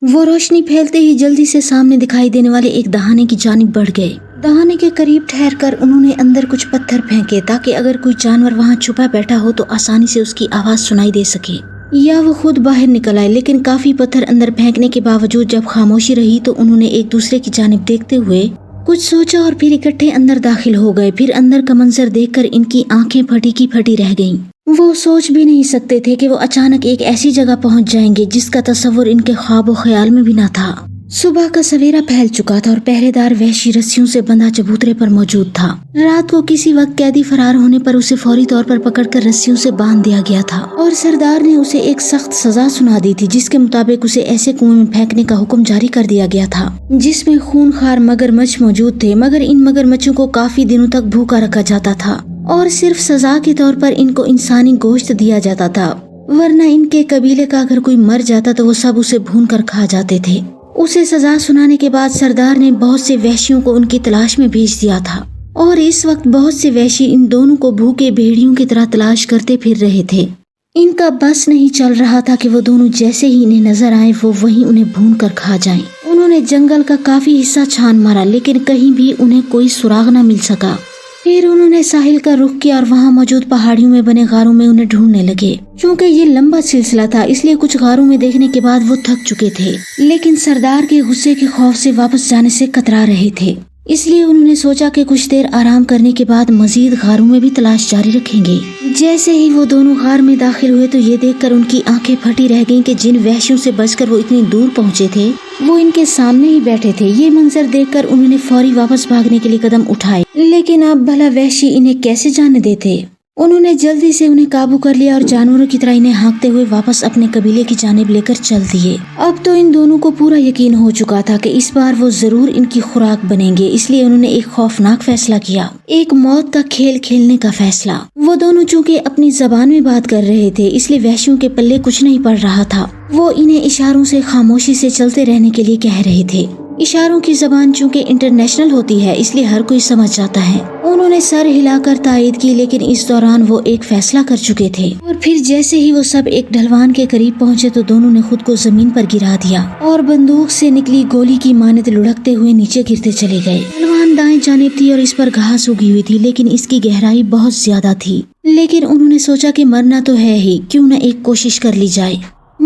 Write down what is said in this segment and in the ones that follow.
وہ روشنی پھیلتے ہی جلدی سے سامنے دکھائی دینے والے ایک دہانے کی جانب بڑھ گئے۔ دہانے کے قریب ٹھہر کر انہوں نے اندر کچھ پتھر پھینکے تاکہ اگر کوئی جانور وہاں چھپا بیٹھا ہو تو آسانی سے اس کی آواز سنائی دے سکے یا وہ خود باہر نکل آئے۔ لیکن کافی پتھر اندر پھینکنے کے باوجود جب خاموشی رہی تو انہوں نے ایک دوسرے کی جانب دیکھتے ہوئے کچھ سوچا اور پھر اکٹھے اندر داخل ہو گئے۔ پھر اندر کا منظر دیکھ کر ان کی آنکھیں پھٹی کی پھٹی رہ گئیں۔ وہ سوچ بھی نہیں سکتے تھے کہ وہ اچانک ایک ایسی جگہ پہنچ جائیں گے جس کا تصور ان کے خواب و خیال میں بھی نہ تھا۔ صبح کا سویرا پھیل چکا تھا اور پہرے دار وحشی رسیوں سے بندھا چبوترے پر موجود تھا۔ رات کو کسی وقت قیدی فرار ہونے پر اسے فوری طور پر پکڑ کر رسیوں سے باندھ دیا گیا تھا اور سردار نے اسے ایک سخت سزا سنا دی تھی جس کے مطابق اسے ایسے کنویں میں پھینکنے کا حکم جاری کر دیا گیا تھا جس میں خونخوار مگرمچھ موجود تھے، مگر ان مگرمچھوں کو کافی دنوں تک بھوکا رکھا جاتا تھا اور صرف سزا کے طور پر ان کو انسانی گوشت دیا جاتا تھا، ورنہ ان کے قبیلے کا اگر کوئی مر جاتا تو وہ سب اسے بھون کر کھا جاتے تھے۔ اسے سزا سنانے کے بعد سردار نے بہت سے وحشیوں کو ان کی تلاش میں بھیج دیا تھا اور اس وقت بہت سے وحشی ان دونوں کو بھوکے بھیڑیوں کی طرح تلاش کرتے پھر رہے تھے۔ ان کا بس نہیں چل رہا تھا کہ وہ دونوں جیسے ہی انہیں نظر آئے وہ وہیں انہیں بھون کر کھا جائیں۔ انہوں نے جنگل کا کافی حصہ چھان مارا لیکن کہیں بھی انہیں کوئی سراغ نہ مل سکا۔ پھر انہوں نے ساحل کا رخ کیا اور وہاں موجود پہاڑیوں میں بنے غاروں میں انہیں ڈھونڈنے لگے۔ چونکہ یہ لمبا سلسلہ تھا اس لیے کچھ غاروں میں دیکھنے کے بعد وہ تھک چکے تھے، لیکن سردار کے غصے کے خوف سے واپس جانے سے کترا رہے تھے، اس لیے انہوں نے سوچا کہ کچھ دیر آرام کرنے کے بعد مزید غاروں میں بھی تلاش جاری رکھیں گے۔ جیسے ہی وہ دونوں غار میں داخل ہوئے تو یہ دیکھ کر ان کی آنکھیں پھٹی رہ گئیں کہ جن وحشیوں سے بچ کر وہ اتنی دور پہنچے تھے وہ ان کے سامنے ہی بیٹھے تھے۔ یہ منظر دیکھ کر انہوں نے فوری واپس بھاگنے کے لیے قدم اٹھائے، لیکن اب بھلا وحشی انہیں کیسے جانے دیتے؟ انہوں نے جلدی سے انہیں قابو کر لیا اور جانوروں کی طرح انہیں ہانکتے ہوئے واپس اپنے قبیلے کی جانب لے کر چل دیے۔ اب تو ان دونوں کو پورا یقین ہو چکا تھا کہ اس بار وہ ضرور ان کی خوراک بنیں گے، اس لیے انہوں نے ایک خوفناک فیصلہ کیا، ایک موت کا کھیل کھیلنے کا فیصلہ۔ وہ دونوں چونکہ اپنی زبان میں بات کر رہے تھے اس لیے وحشیوں کے پلے کچھ نہیں پڑ رہا تھا، وہ انہیں اشاروں سے خاموشی سے چلتے رہنے کے لیے کہہ رہے تھے۔ اشاروں کی زبان چونکہ انٹرنیشنل ہوتی ہے اس لیے ہر کوئی سمجھ جاتا ہے۔ انہوں نے سر ہلا کر تائید کی، لیکن اس دوران وہ ایک فیصلہ کر چکے تھے اور پھر جیسے ہی وہ سب ایک ڈھلوان کے قریب پہنچے تو دونوں نے خود کو زمین پر گرا دیا اور بندوق سے نکلی گولی کی مانند لڑکتے ہوئے نیچے گرتے چلے گئے۔ ڈھلوان دائیں جانب تھی اور اس پر گھاس اگی ہوئی تھی لیکن اس کی گہرائی بہت زیادہ تھی، لیکن انہوں نے سوچا کہ مرنا تو ہے ہی، کیوں نہ ایک کوشش کر لی جائے۔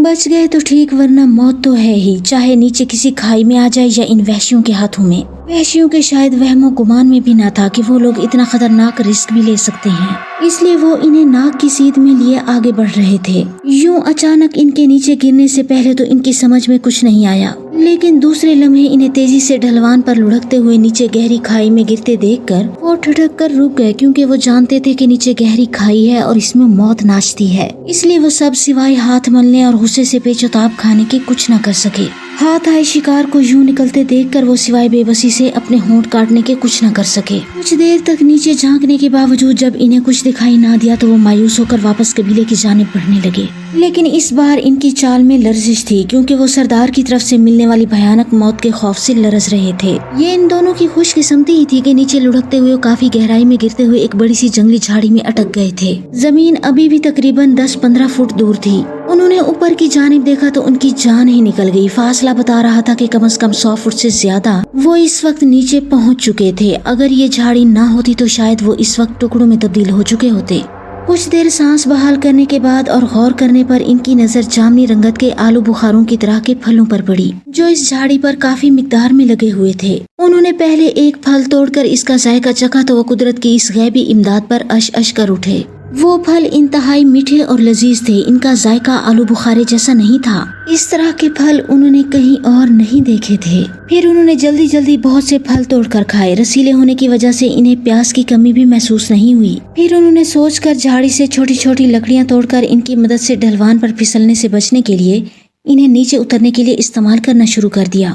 بچ گئے تو ٹھیک ورنہ موت تو ہے ہی، چاہے نیچے کسی کھائی میں آ جائے یا ان وحشیوں کے ہاتھوں میں۔ وحشیوں کے شاید وہم و گمان میں بھی نہ تھا کہ وہ لوگ اتنا خطرناک رسک بھی لے سکتے ہیں، اس لیے وہ انہیں ناک کی سیدھ میں لیے آگے بڑھ رہے تھے۔ یوں اچانک ان کے نیچے گرنے سے پہلے تو ان کی سمجھ میں کچھ نہیں آیا، لیکن دوسرے لمحے انہیں تیزی سے ڈھلوان پر لڑکتے ہوئے نیچے گہری کھائی میں گرتے دیکھ کر وہ ٹھٹک کر رک گئے، کیونکہ وہ جانتے تھے کہ نیچے گہری کھائی ہے اور اس میں موت ناچتی ہے، اس لیے وہ سب سوائے ہاتھ ملنے اور غصے سے پیچ و تاب کھانے کے کچھ نہ کر سکے۔ ہاتھ آئے شکار کو یوں نکلتے دیکھ کر وہ سوائے بے بسی سے اپنے ہونٹ کاٹنے کے کچھ نہ کر سکے۔ کچھ دیر تک نیچے جھانکنے کے باوجود جب انہیں کچھ دکھائی نہ دیا تو وہ مایوس ہو کر واپس قبیلے کی جانب بڑھنے لگے، لیکن اس بار ان کی چال میں لرزش تھی کیونکہ وہ سردار کی طرف سے ملنے والی بھیانک موت کے خوف سے لرز رہے تھے۔ یہ ان دونوں کی خوش قسمتی ہی تھی کہ نیچے لڑکتے ہوئے کافی گہرائی میں گرتے ہوئے ایک بڑی سی جنگلی جھاڑی میں اٹک گئے تھے۔ زمین ابھی بھی تقریباً 10-15 فٹ دور تھی۔ انہوں نے اوپر کی جانب دیکھا تو ان کی جان ہی نکل گئی۔ فاصلہ بتا رہا تھا کہ کم از کم 100 فٹ سے زیادہ وہ اس وقت نیچے پہنچ چکے تھے۔ اگر یہ جھاڑی نہ ہوتی تو شاید وہ اس وقت ٹکڑوں میں تبدیل ہو چکے ہوتے۔ کچھ دیر سانس بحال کرنے کے بعد اور غور کرنے پر ان کی نظر جامنی رنگت کے آلو بخاروں کی طرح کے پھلوں پر پڑی جو اس جھاڑی پر کافی مقدار میں لگے ہوئے تھے۔ انہوں نے پہلے ایک پھل توڑ کر اس کا ذائقہ چکھا تو وہ قدرت کی اس غیبی امداد پر اش اش کر اٹھے۔ وہ پھل انتہائی میٹھے اور لذیذ تھے، ان کا ذائقہ آلو بخارے جیسا نہیں تھا۔ اس طرح کے پھل انہوں نے کہیں اور نہیں دیکھے تھے۔ پھر انہوں نے جلدی جلدی بہت سے پھل توڑ کر کھائے۔ رسیلے ہونے کی وجہ سے انہیں پیاس کی کمی بھی محسوس نہیں ہوئی۔ پھر انہوں نے سوچ کر جھاڑی سے چھوٹی چھوٹی لکڑیاں توڑ کر ان کی مدد سے ڈھلوان پر پھسلنے سے بچنے کے لیے انہیں نیچے اترنے کے لیے استعمال کرنا شروع کر دیا۔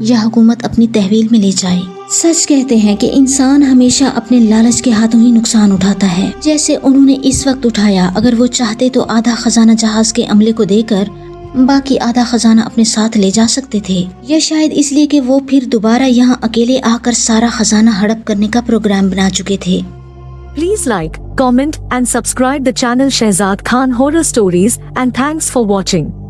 یا حکومت اپنی تحویل میں لے جائے۔ سچ کہتے ہیں کہ انسان ہمیشہ اپنے لالچ کے ہاتھوں ہی نقصان اٹھاتا ہے، جیسے انہوں نے اس وقت اٹھایا۔ اگر وہ چاہتے تو آدھا خزانہ جہاز کے عملے کو دے کر باقی آدھا خزانہ اپنے ساتھ لے جا سکتے تھے، یا شاید اس لیے کہ وہ پھر دوبارہ یہاں اکیلے آ کر سارا خزانہ ہڑپ کرنے کا پروگرام بنا چکے تھے۔ Please like, comment and subscribe the channel Shehzad Khan Horror Stories, and thanks for watching.